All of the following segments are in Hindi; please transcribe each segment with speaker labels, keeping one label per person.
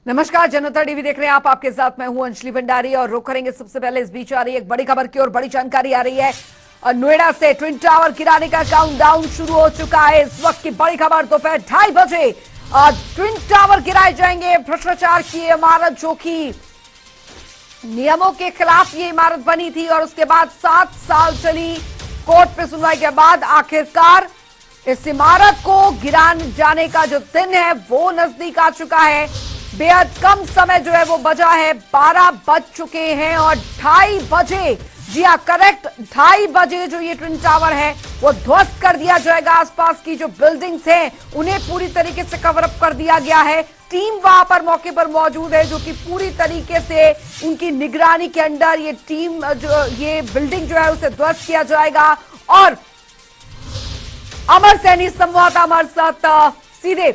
Speaker 1: नमस्कार, जनता टीवी देख रहे हैं आप। आपके साथ मैं हूं अंजलि भंडारी और रुक करेंगे सबसे पहले इस बीच आ रही है एक बड़ी खबर की और बड़ी जानकारी आ रही है। और नोएडा से ट्विन टावर गिराने का काउंटडाउन शुरू हो चुका है। इस वक्त की बड़ी खबर दोपहर 2:30 बजे ट्विन टावर गिराए जाएंगे। भ्रष्टाचार की इमारत जो कि नियमों के खिलाफ ये इमारत बनी थी और उसके बाद 7 साल चली कोर्ट में सुनवाई के बाद आखिरकार इस इमारत को गिराने जाने का जो दिन है वो नजदीक आ चुका है। बेहद कम समय जो है वो बचा है, 12 बज चुके हैं और 2:30 बजे, जी हाँ करेक्ट, 2:30 बजे जो ये ट्विन टावर है वो ध्वस्त कर दिया जाएगा। आसपास की जो बिल्डिंग्स हैं उन्हें पूरी तरीके से कवर अप कर दिया गया है। टीम वहां पर मौके पर मौजूद है जो कि पूरी तरीके से उनकी निगरानी के अंडर ये टीम जो ये बिल्डिंग जो है उसे ध्वस्त किया जाएगा। और अमर सैनी संवाददाता हमारे साथ सीधे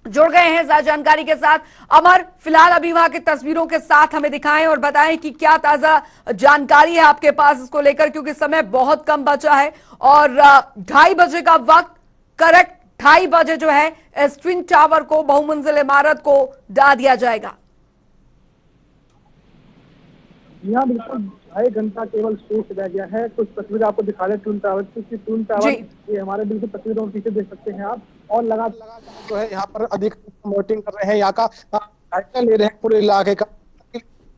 Speaker 1: जुड़ गए हैं ज्यादा जानकारी के साथ। अमर, फिलहाल अभी वहां की तस्वीरों के साथ हमें दिखाएं और बताएं कि क्या ताजा जानकारी है आपके पास इसको लेकर, क्योंकि समय बहुत कम बचा है और 2:30 बजे का वक्त, करेक्ट 2:30 बजे जो है इस ट्विन टावर को, बहुमंजिल इमारत को ढा दिया जाएगा।
Speaker 2: यहाँ बिल्कुल 2.5 घंटा केवल शेष रह गया है। कुछ तस्वीर आपको दिखा रहे ट्विन टावर की। ट्विन टावर ये हमारे बिल्कुल तस्वीरों पीछे देख सकते हैं आप। और लगातार जो है यहाँ पर अधिक वोटिंग कर रहे हैं, यहाँ का जायजा ले रहे हैं पूरे इलाके का।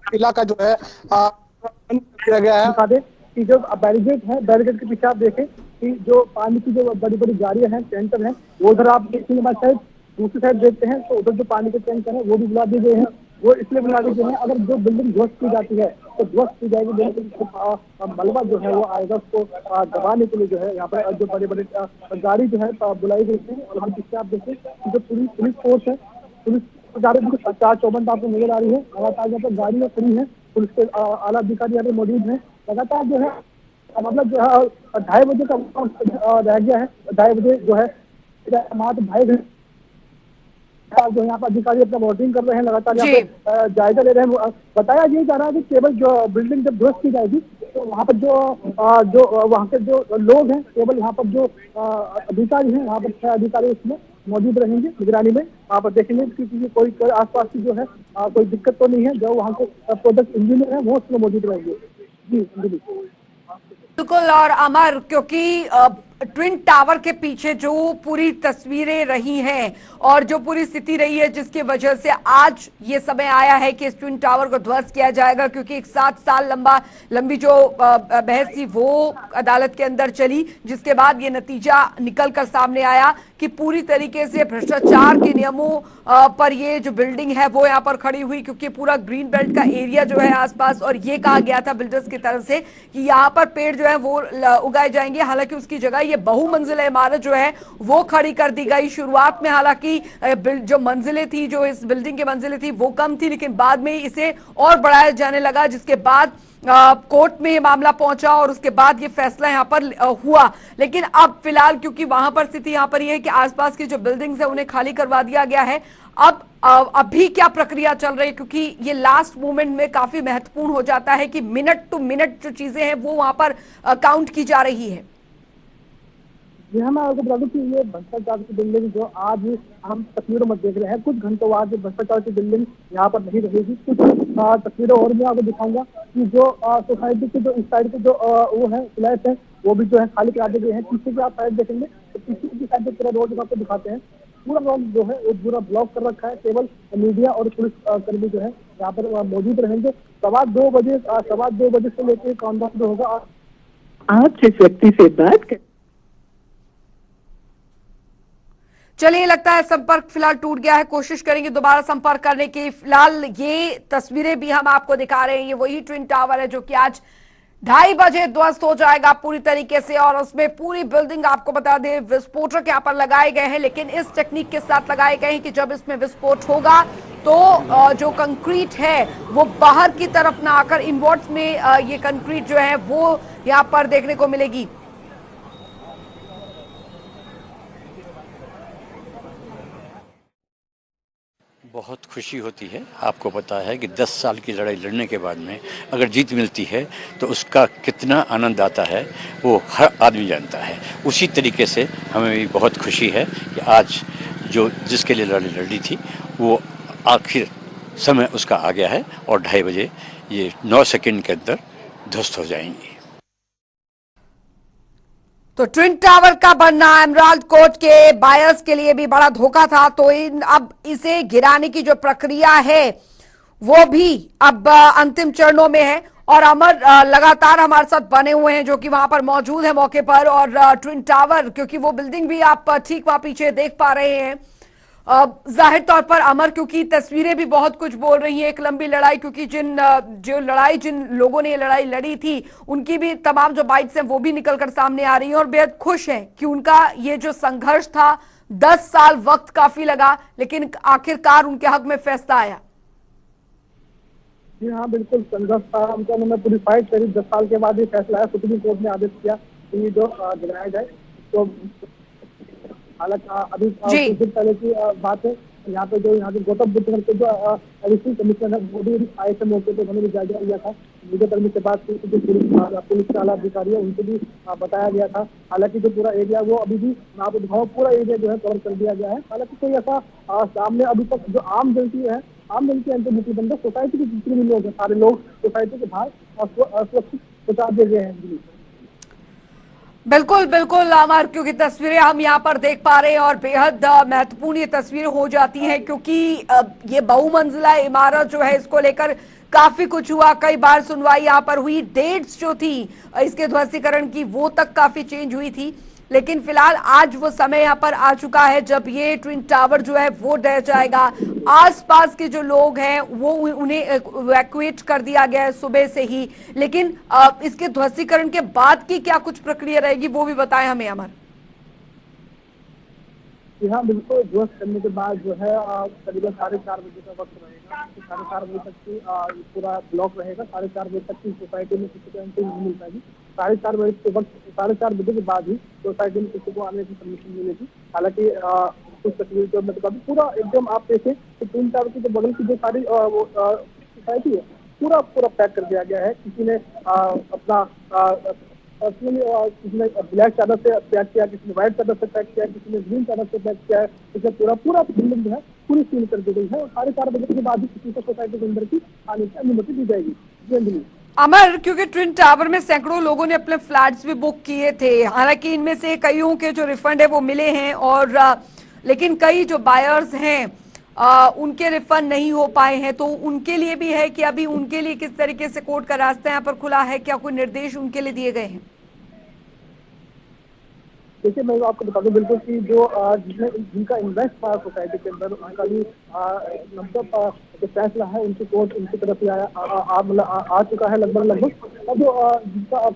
Speaker 2: इलाका जो है बंद कर दिया गया है। बता दें कि जो बैरिकेड है, बैरिकेड के पीछे आप देखें कि जो पानी की जो बड़ी बड़ी गाड़ियां हैं, टैंकर हैं, वो उधर आप देखेंगे हमारे साइड, दूसरी साइड देखते हैं तो उधर जो पानी के टैंकर है वो भी बुला दिए गए हैं। वो इसलिए बुला दिए गए हैं, अगर जो बिल्डिंग ध्वस्त की जाती है तो ध्वस्त की जाएगी, बिल्कुल मलबा जो है वो आएगा, उसको दबाने के लिए जो है यहाँ पर जो बड़े बड़े गाड़ी जो है बुलाई गई है। और हम पीछे आप देखें कि जो पुलिस फोर्स है, पुलिस गाड़ी बिल्कुल 4-4 आपको नजर आ रही है। लगातार यहाँ पर गाड़ियाँ खड़ी है, पुलिस के आला अधिकारी यहाँ पे मौजूद है। लगातार जो है मतलब जो है 2:30 बजे का रह गया है। 2:30 बजे जो है मात्र 2:30 घंटे जो यहाँ पर अधिकारी अपना वोटिंग कर रहे हैं, लगातार यहाँ पर जायजा ले रहे हैं। बताया ये जा रहा है कि केवल जो बिल्डिंग जब ध्वस्त की जाएगी तो वहाँ पर जो वहाँ के जो लोग हैं, केवल यहाँ पर जो अधिकारी हैं, वहाँ पर 6 अधिकारी उसमें मौजूद रहेंगे निगरानी में। वहाँ पर देखेंगे कि कोई आसपास की जो है कोई दिक्कत तो नहीं है। जो वहाँ के प्रोजेक्ट इंजीनियर है वो उसमें मौजूद रहेंगे। जी
Speaker 1: बिल्कुल। और अमर, क्योंकि ट्विन टावर के पीछे जो पूरी तस्वीरें रही हैं और जो पूरी स्थिति रही है जिसकी वजह से आज ये समय आया है कि इस ट्विन टावर को ध्वस्त किया जाएगा, क्योंकि एक 7 साल लंबी जो बहस थी वो अदालत के अंदर चली, जिसके बाद ये नतीजा निकल कर सामने आया कि पूरी तरीके से भ्रष्टाचार के नियमों पर ये जो बिल्डिंग है वो यहाँ पर खड़ी हुई, क्योंकि पूरा ग्रीन बेल्ट का एरिया जो है आसपास, और ये कहा गया था बिल्डर्स की तरफ से कि यहाँ पर पेड़ जो है वो उगाए जाएंगे। हालांकि उसकी जगह ये बहुमंजिला इमारत जो है वो खड़ी कर दी गई। शुरुआत में हालांकि जो मंजिलें थी, जो इस बिल्डिंग की मंजिलें थी वो कम थी, लेकिन बाद में इसे और बढ़ाया जाने लगा, जिसके बाद कोर्ट में ये मामला पहुंचा और उसके बाद ये फैसला यहाँ पर हुआ। लेकिन अब फिलहाल क्योंकि वहां पर स्थिति यहाँ पर ये है कि आसपास की जो बिल्डिंग्स है उन्हें खाली करवा दिया गया है। अब अभी क्या प्रक्रिया चल रही है, क्योंकि ये लास्ट मोमेंट में काफी महत्वपूर्ण हो जाता है कि मिनट टू मिनट जो चीजें हैं वो वहां पर काउंट की जा रही है।
Speaker 2: जी हाँ, मैं आपको बता दूं कि ये भ्रष्टाचार की बिल्डिंग जो आज हम तस्वीरों में देख रहे हैं, कुछ घंटों बाद भ्रष्टाचार की बिल्डिंग यहाँ पर नहीं रहेगी। कुछ तस्वीरों और मैं आपको दिखाऊंगा कि जो सोसाइटी के जो इस साइड के जो वो है फ्लैट है वो भी जो है खाली करा दिए गए हैं। पीछे की आप साइड देखेंगे तो पीछे की साइड पूरा रोड आपको दिखाते हैं, पूरा रोड जो है वो पूरा ब्लॉक कर रखा है। केवल मीडिया और पुलिस कर्मी जो है यहाँ पर मौजूद रहेंगे। 2:15 बजे से लेकर काउंटडाउन जो होगा।
Speaker 3: आप जिस व्यक्ति से बात कर,
Speaker 1: चलिए, लगता है संपर्क फिलहाल टूट गया है। कोशिश करेंगे दोबारा संपर्क करने की। फिलहाल ये तस्वीरें भी हम आपको दिखा रहे हैं, ये वही ट्विन टावर है जो कि आज 2:30 बजे ध्वस्त हो जाएगा पूरी तरीके से। और उसमें पूरी बिल्डिंग, आपको बता दें, विस्फोटक यहाँ पर लगाए गए हैं, लेकिन इस टेक्निक के साथ लगाए गए हैं कि जब इसमें विस्फोट होगा तो जो कंक्रीट है वो बाहर की तरफ ना आकर इनवर्ट्स में ये कंक्रीट जो है वो यहाँ पर देखने को मिलेगी।
Speaker 4: बहुत खुशी होती है। आपको पता है कि 10 साल की लड़ाई लड़ने के बाद में अगर जीत मिलती है तो उसका कितना आनंद आता है वो हर आदमी जानता है। उसी तरीके से हमें भी बहुत खुशी है कि आज जो जिसके लिए लड़ाई लड़ी थी वो आखिर समय उसका आ गया है और 2:30 बजे ये 9 सेकंड के अंदर ध्वस्त हो जाएंगी।
Speaker 1: तो ट्विन टावर का बनना एमराल्ड कोर्ट के बायर्स के लिए भी बड़ा धोखा था। तो अब इसे गिराने की जो प्रक्रिया है वो भी अब अंतिम चरणों में है और अमर लगातार हमारे साथ बने हुए हैं जो कि वहां पर मौजूद है मौके पर। और ट्विन टावर, क्योंकि वो बिल्डिंग भी आप ठीक वहां पीछे देख पा रहे हैं, जाहिर तौर पर अमर, क्योंकि तस्वीरें भी बहुत कुछ बोल रही हैं। एक लंबी लड़ाई, क्योंकि जिन लोगों ने ये लड़ाई लड़ी थी उनकी भी तमाम जो बाइट्स हैं वो भी निकलकर सामने आ रही हैं और बेहद खुश हैं कि उनका ये जो संघर्ष था 10 साल वक्त काफी लगा, लेकिन आखिरकार उनके हक में फैसला आया।
Speaker 2: जी हाँ, बिल्कुल संघर्ष था उनका, उन्होंने पूरी फाइट करी। 10 साल के बाद ये फैसला आया, सुप्रीम कोर्ट ने आदेश किया कि ये जो गिराया जाए। तो हालांकि अभी कुछ दिन पहले की बात है, यहाँ पे गौतम बुद्ध नगर के जो एडिशनल कमिश्नर है वो भी आए थे मौके पे, उन्होंने भी जायजा लिया था। वीडियो कर्मी के बाद जो पुलिस के आला अधिकारी है उनको भी बताया गया था। हालांकि जो पूरा एरिया वो अभी भी मैं आपको दिखाऊं, पूरा एरिया जो है कवर कर दिया गया है। हालांकि कोई ऐसा सामने अभी तक जो आम जनता अंतर्मुखी बंद है, सोसाइटी के जितने भी लोग हैं सारे लोग सोसाइटी के बाहर सुरक्षित पहुंचा दिए गए हैं।
Speaker 1: बिल्कुल बिल्कुल अमर, क्योंकि तस्वीरें हम यहाँ पर देख पा रहे हैं और बेहद महत्वपूर्ण ये तस्वीरें हो जाती हैं, क्योंकि ये बहुमंजिला इमारत जो है इसको लेकर काफी कुछ हुआ। कई बार सुनवाई यहाँ पर हुई, डेट्स जो थी इसके ध्वस्तीकरण की वो तक काफी चेंज हुई थी, लेकिन फिलहाल आज वो समय यहाँ पर आ चुका है जब ये ट्विन टावर जो है वो ढह जाएगा। आसपास के जो लोग हैं वो उन्हें इवैक्यूएट कर दिया गया है सुबह से ही, लेकिन इसके ध्वस्तीकरण के बाद की क्या कुछ प्रक्रिया रहेगी वो भी बताएं हमें अमर।
Speaker 2: जी हाँ, बिल्कुल ध्वस्त करने के बाद जो है करीबन 4:30 बजे का वक्त रहेगा। 4:30 बजे तक की पूरा ब्लॉक रहेगा। 4:30 बजे तक की सोसाइटी में किसी को एंट्री नहीं मिल पाएगी। 4:30 बजे के वक्त 4:30 बजे के बाद ही सोसाइटी में किसी को आने की परमिशन मिलेगी। हालांकि कुछ तस्वीर जो मैं बता दूं, पूरा एकदम आप देखें तो ट्विन टावर की जो बगल की जो सारी सोसाइटी है पूरा पैक कर दिया गया है। किसी ने अपना किसी ने ब्लैक चादर से पैक किया, किसी ने व्हाइट चादर से पैक किया, किसी ने ग्रीन चादर से पैक किया है। इसमें पूरा बिल्डिंग जो है पूरी सील कर दी गई है और 4:30 बजे के बाद ही किसी को सोसाइटी के अंदर की आने की अनुमति दी जाएगी। जी
Speaker 1: अमर, क्योंकि ट्विन टावर में सैकड़ों लोगों ने अपने फ्लैट्स भी बुक किए थे, हालांकि इनमें से कईयों के जो रिफंड है वो मिले हैं और लेकिन कई जो बायर्स हैं उनके रिफंड नहीं हो पाए हैं। तो उनके लिए भी है कि अभी उनके लिए किस तरीके से कोर्ट का रास्ता यहाँ पर खुला है, क्या कोई निर्देश उनके लिए दिए गए हैं?
Speaker 2: देखिए, मैं आपको बता दूं बिल्कुल कि जो जिनका इन्वेस्ट था सोसाइटी के अंदर उनका भी मतलब जो फैसला है उनकी कोर्ट उनकी तरफ से आ चुका है लगभग। और जो जिनका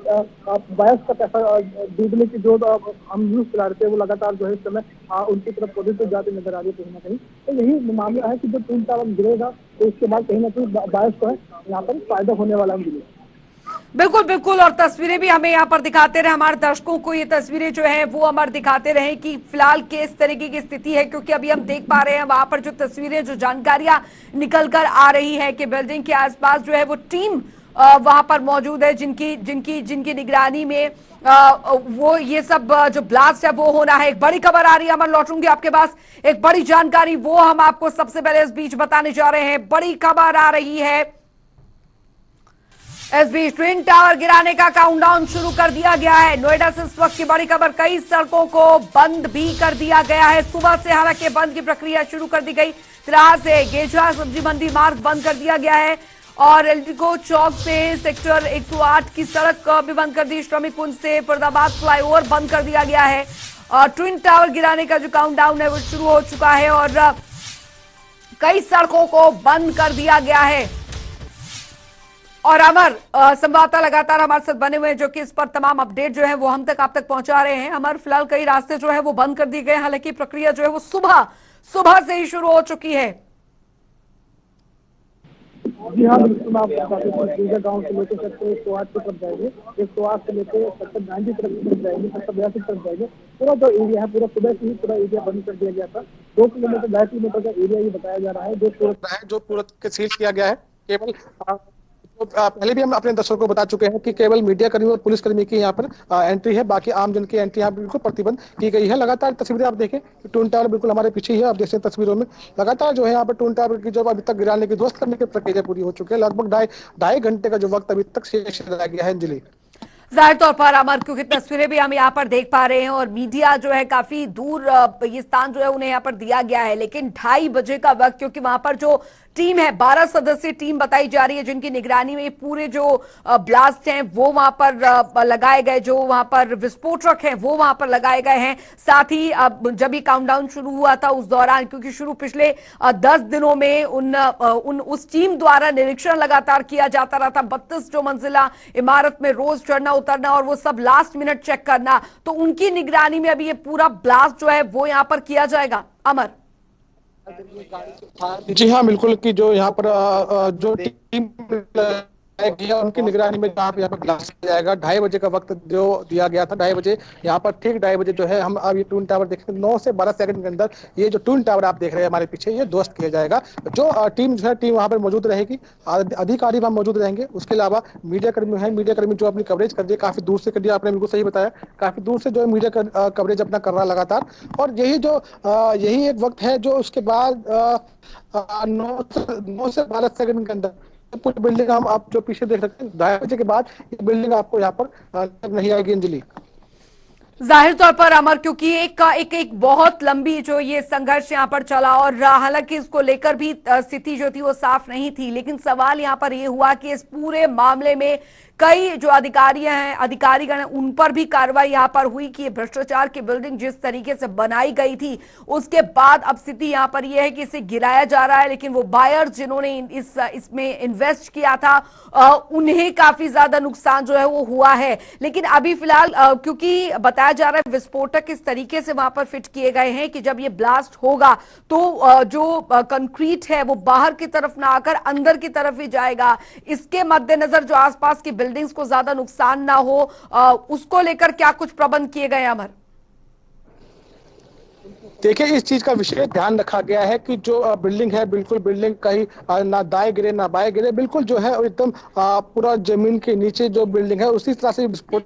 Speaker 2: बायर्स का पैसा डूबने की जो हम न्यूज चला रहे थे वो लगातार जो है इस समय उनकी तरफ पॉजिटिव जाती नजर आ रही है कहीं ना कहीं। तो यही मामला है कि जो ट्विन टावर गिरेगा तो उसके बाद कहीं ना कहीं बायर्स को है यहाँ पर फायदा होने वाला है।
Speaker 1: बिल्कुल बिल्कुल, और तस्वीरें भी हमें यहाँ पर दिखाते रहे, हमारे दर्शकों को ये तस्वीरें जो है वो हमारे दिखाते रहे कि फिलहाल किस तरीके की स्थिति है, क्योंकि अभी हम देख पा रहे हैं वहां पर जो तस्वीरें जो जानकारियां निकल कर आ रही है कि बिल्डिंग के आसपास जो है वो टीम वहां पर मौजूद है जिनकी निगरानी में वो ये सब जो ब्लास्ट है वो होना है। एक बड़ी खबर आ रही है, मैं लौटूंगी आपके पास, एक बड़ी जानकारी वो हम आपको सबसे पहले इस बीच बताने जा रहे हैं। बड़ी खबर आ रही है, इस बीच ट्विन टावर गिराने का काउंटडाउन शुरू कर दिया गया है। नोएडा से इस वक्त की बड़ी खबर, कई सड़कों को बंद भी कर दिया गया है सुबह से, हालांकि बंद की प्रक्रिया शुरू कर दी गई। तिराहा से गेजा सब्जी मंडी मार्ग बंद कर दिया गया है और एल्डिको चौक से सेक्टर 108 की सड़क भी बंद कर दी। श्रमिक कुंज से फरीदाबाद फ्लाईओवर बंद कर दिया गया है। ट्विन टावर गिराने का जो काउंटडाउन है वो शुरू हो चुका है और कई सड़कों को बंद कर दिया गया है। और अमर, संवाददाता लगातार हमारे साथ बने हुए हैं जो कि इस पर तमाम अपडेट जो है वो हम तक आप तक पहुंचा रहे हैं। अमर, फिलहाल कई रास्ते जो है वो बंद कर दिए गए, हालांकि प्रक्रिया जो है वो सुबह से ही शुरू हो चुकी है।
Speaker 2: जी हाँ, बिल्कुल आप गाँव से लेकर सेक्टर 108 की तरफ जाएंगे, 108 से लेकर सेक्टर 90 की तरफ जाएंगे, सेक्टर 82 की तरफ जाएंगे। पूरा जो एरिया है पूरा सुबह से ही पूरा एरिया बंद कर दिया गया था। 2 किलोमीटर 2.5 किलोमीटर का एरिया ये बताया जा रहा है जो पूरा के सील किया गया है। केवल पहले भी हम अपने दर्शकों को बता चुके हैं कि केवल मीडिया कर्मी और पुलिस कर्मी की यहाँ पर एंट्री है, बाकी आम जन की एंट्री यहाँ पर बिल्कुल प्रतिबंध की गई है। लगातार तस्वीरें आप देखें, ट्विन टावर बिल्कुल हमारे पीछे ही है, आप देख सकते हैं तस्वीरों में। लगातार जो है यहाँ पर ट्विन टावर की जो अभी तक गिराने की ध्वस्त करने की प्रक्रिया पूरी हो चुकी है। लगभग ढाई घंटे का जो वक्त अभी तक शेष रह गया है। अंजलि,
Speaker 1: जाहिर तौर पर अमर, क्योंकि तस्वीरें भी हम यहाँ पर देख पा रहे हैं और मीडिया जो है काफी दूर, ये स्थान जो है उन्हें यहाँ पर दिया गया है, लेकिन 2:30 बजे का वक्त, क्योंकि वहां पर जो टीम है 12 सदस्यीय टीम बताई जा रही है जिनकी निगरानी में पूरे जो ब्लास्ट हैं वो वहां पर लगाए गए, जो वहां पर विस्फोटक हैं वो वहां पर लगाए गए हैं। साथ ही जब ये काउंटडाउन शुरू हुआ था उस दौरान, क्योंकि शुरू पिछले 10 दिनों में उस टीम द्वारा निरीक्षण लगातार किया जाता रहा था, 32 जो मंजिला इमारत में रोज चढ़ना उतरना और वो सब लास्ट मिनट चेक करना, तो उनकी निगरानी में अभी ये पूरा ब्लास्ट जो है वो यहाँ पर किया जाएगा। अमर,
Speaker 2: जी हाँ, बिल्कुल कि जो यहाँ पर जो टीम गया उनकी निगरानी में यहाँ पर ब्लास्ट किया जाएगा। 2:30 बजे का वक्त जो दिया गया था, 2:30 बजे यहाँ पर ठीक 2:30 बजे जो है हम अब ये ट्विन टावर देखें 9 से 12 सेकंड के अंदर ये जो ट्विन टावर आप देख रहे हैं हमारे पीछे, ये ध्वस्त किया जाएगा। जो टीम जो है टीम वहाँ पर मौजूद रहेगी, अधिकारी वहाँ मौजूद रहेंगे। उसके अलावा मीडिया कर्मी है, मीडिया कर्मी जो अपनी कवरेज कर रही है काफी दूर से कर दिया, आपने बिल्कुल सही बताया, काफी दूर से जो है मीडिया कवरेज अपना कर रहा है लगातार। और यही एक वक्त है जो उसके बाद 9 से 12 सेकंड के अंदर पूरी बिल्डिंग आप जो पीछे देख सकते हैं, 2:30 बजे के बाद ये बिल्डिंग आपको यहाँ पर नहीं आएगी। अंजलि,
Speaker 1: जाहिर तौर पर अमर, क्योंकि एक बहुत लंबी जो ये संघर्ष यहाँ पर चला और हालांकि इसको लेकर भी स्थिति जो थी वो साफ नहीं थी, लेकिन सवाल यहाँ पर ये हुआ कि इस पूरे मामले में कई जो अधिकारीगण हैं उन पर भी कार्रवाई यहाँ पर हुई कि भ्रष्टाचार की बिल्डिंग जिस तरीके से बनाई गई थी उसके बाद अब स्थिति यहाँ पर यह है कि इसे गिराया जा रहा है, लेकिन वो बायर्स जिन्होंने इसमें इन्वेस्ट किया था उन्हें काफी ज्यादा नुकसान जो है वो हुआ है। लेकिन अभी फिलहाल क्योंकि बताया जा रहा है विस्फोटक इस तरीके से वहां पर फिट किए गए हैं कि जब ये ब्लास्ट होगा तो जो कंक्रीट है वो बाहर की तरफ ना आकर अंदर की तरफ ही जाएगा। इसके मद्देनजर जो आसपास की बिल्डिंग्स को ज्यादा नुकसान ना हो, उसको लेकर क्या कुछ प्रबंध किए गए अमर?
Speaker 2: देखिए, इस चीज का विशेष ध्यान रखा गया है कि जो बिल्डिंग है बिल्कुल बिल्डिंग कहीं ना दाएं गिरे ना बाएं गिरे, बिल्कुल जो है एकदम पूरा जमीन के नीचे जो बिल्डिंग है उसी तरह से विस्फोट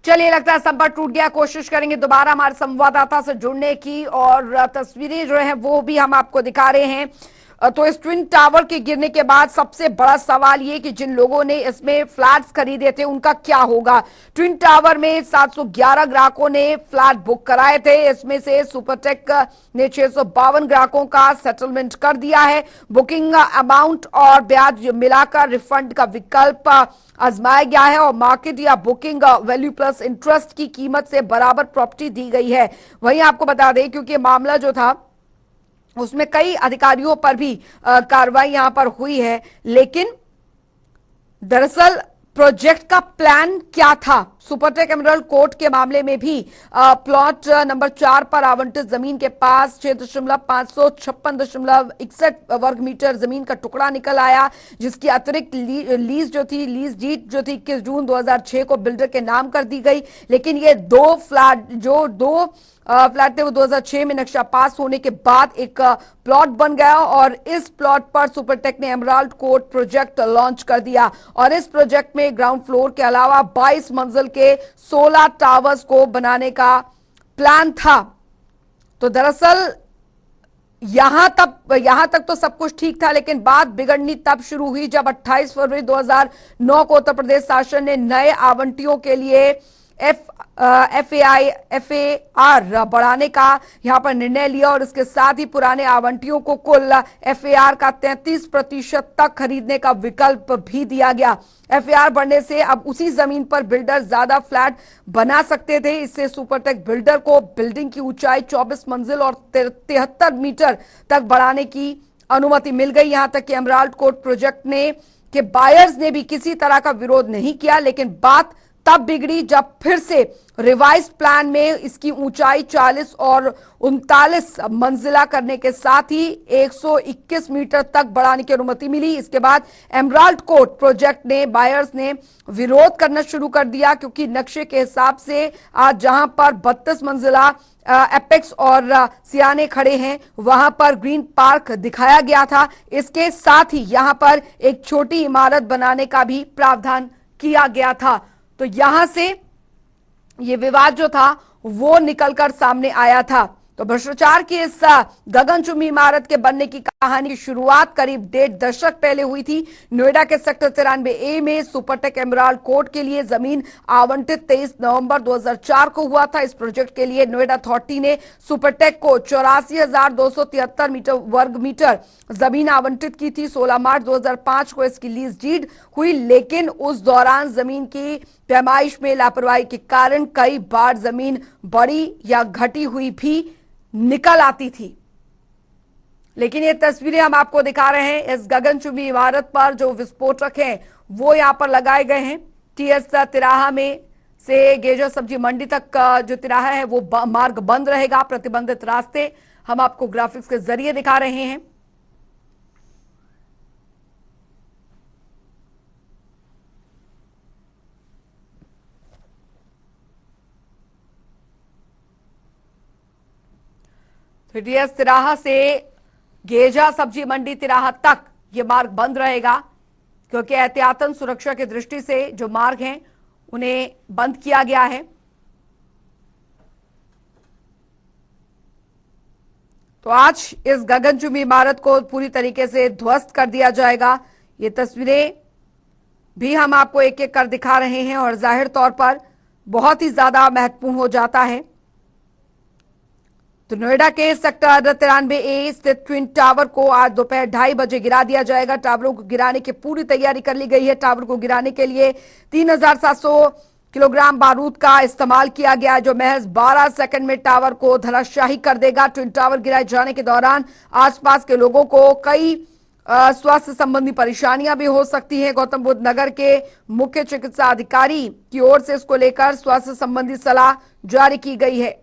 Speaker 1: चलिए, लगता है संपर्क टूट गया। कोशिश करेंगे दोबारा हमारे संवाददाता से जुड़ने की और तस्वीरें जो है वो भी हम आपको दिखा रहे हैं। तो इस ट्विन टावर के गिरने के बाद सबसे बड़ा सवाल ये कि जिन लोगों ने इसमें फ्लैट्स खरीदे थे उनका क्या होगा। ट्विन टावर में 711 ग्राहकों ने फ्लैट बुक कराए थे, इसमें से सुपरटेक ने 652 ग्राहकों का सेटलमेंट कर दिया है। बुकिंग अमाउंट और ब्याज मिलाकर रिफंड का विकल्प आजमाया गया है और मार्केट या बुकिंग वैल्यू प्लस इंटरेस्ट की कीमत से बराबर प्रॉपर्टी दी गई है। वहीं आपको बता दें, क्योंकि मामला जो था उसमें कई अधिकारियों पर भी कार्रवाई यहां पर हुई है, लेकिन दरअसल प्रोजेक्ट का प्लान क्या था। सुपरटेक एमराल्ड कोर्ट के मामले में भी प्लॉट नंबर 4 पर आवंटित जमीन के पास 6,556.61 वर्ग मीटर जमीन का टुकड़ा निकल आया, जिसकी अतिरिक्त लीज डीड जो थी 21 जून 2006 को बिल्डर के नाम कर दी गई। लेकिन ये दो फ्लैट थे वो 2006 में नक्शा पास होने के बाद एक प्लॉट बन गया और इस प्लॉट पर सुपरटेक ने एमराल्ड कोर्ट प्रोजेक्ट लॉन्च कर दिया और इस प्रोजेक्ट में ग्राउंड फ्लोर के अलावा 22 मंजिल के 16 टावर्स को बनाने का प्लान था। तो दरअसल यहां तक तो सब कुछ ठीक था, लेकिन बात बिगड़नी तब शुरू हुई जब 28 फरवरी 2009 को उत्तर प्रदेश शासन ने नए आवंटियों के लिए FAR बढ़ाने का यहां पर निर्णय लिया और इसके साथ ही पुराने आवंटियों को कुल FAR का 33% तक खरीदने का विकल्प भी दिया गया। FAR बढ़ने से अब उसी जमीन पर बिल्डर ज्यादा फ्लैट बना सकते थे। इससे सुपरटेक बिल्डर को बिल्डिंग की ऊंचाई 24 मंजिल और 73 मीटर तक बढ़ाने की अनुमति मिल गई। यहां तक कि एमराल्ड कोर्ट प्रोजेक्ट के बायर्स ने भी किसी तरह का विरोध नहीं किया, लेकिन बात तब बिगड़ी जब फिर से रिवाइज्ड प्लान में इसकी ऊंचाई 40 और 39 मंजिला करने के साथ ही 121 मीटर तक बढ़ाने की अनुमति मिली। इसके बाद एमराल्ड कोर्ट प्रोजेक्ट ने बायर्स ने विरोध करना शुरू कर दिया, क्योंकि नक्शे के हिसाब से आज जहां पर 32 मंजिला एपेक्स और सियाने खड़े हैं वहां पर ग्रीन पार्क दिखाया गया था। इसके साथ ही यहां पर एक छोटी इमारत बनाने का भी प्रावधान किया गया था। तो यहां से ये विवाद जो था वो निकलकर सामने आया था। तो भ्रष्टाचार की इस गगनचुंबी इमारत के बनने की कहानी की शुरुआत करीब 1.5 दशक पहले हुई थी। नोएडा के सेक्टर 93A में सुपरटेक एमराल्ड कोर्ट के लिए जमीन आवंटित 23 नवंबर 2004 को हुआ था। इस प्रोजेक्ट के लिए नोएडा अथॉरिटी ने सुपरटेक को 84,273 मीटर वर्ग मीटर जमीन आवंटित की थी। 16 मार्च 2005 को इसकी लीज डीड हुई, लेकिन उस दौरान जमीन की पैमाइश में लापरवाही के कारण कई बार जमीन बड़ी या घटी हुई भी निकल आती थी। लेकिन ये तस्वीरें हम आपको दिखा रहे हैं। इस गगनचुंबी इमारत पर जो विस्फोटक हैं वो यहां पर लगाए गए हैं। टीएस तिराहा में से गेजा सब्जी मंडी तक का जो तिराहा है वो मार्ग बंद रहेगा। प्रतिबंधित रास्ते हम आपको ग्राफिक्स के जरिए दिखा रहे हैं। टीएस तिराहा से गेजा सब्जी मंडी तिराहा तक ये मार्ग बंद रहेगा, क्योंकि एहतियातन सुरक्षा की दृष्टि से जो मार्ग हैं उन्हें बंद किया गया है। तो आज इस गगनचुंबी इमारत को पूरी तरीके से ध्वस्त कर दिया जाएगा। ये तस्वीरें भी हम आपको एक एक कर दिखा रहे हैं और जाहिर तौर पर बहुत ही ज्यादा महत्वपूर्ण हो जाता है। तो नोएडा के सेक्टर 93A स्थित ट्विन टावर को आज दोपहर 2:30 बजे गिरा दिया जाएगा। टावरों को गिराने की पूरी तैयारी कर ली गई है। टावर को गिराने के लिए 3,700 किलोग्राम बारूद का इस्तेमाल किया गया, जो महज 12 सेकंड में टावर को धराशायी कर देगा। ट्विन टावर गिराए जाने के दौरान आसपास के लोगों को कई स्वास्थ्य संबंधी परेशानियां भी हो सकती हैं। गौतम बुद्ध नगर के मुख्य चिकित्सा अधिकारी की ओर से इसको लेकर स्वास्थ्य संबंधी सलाह जारी की गई है।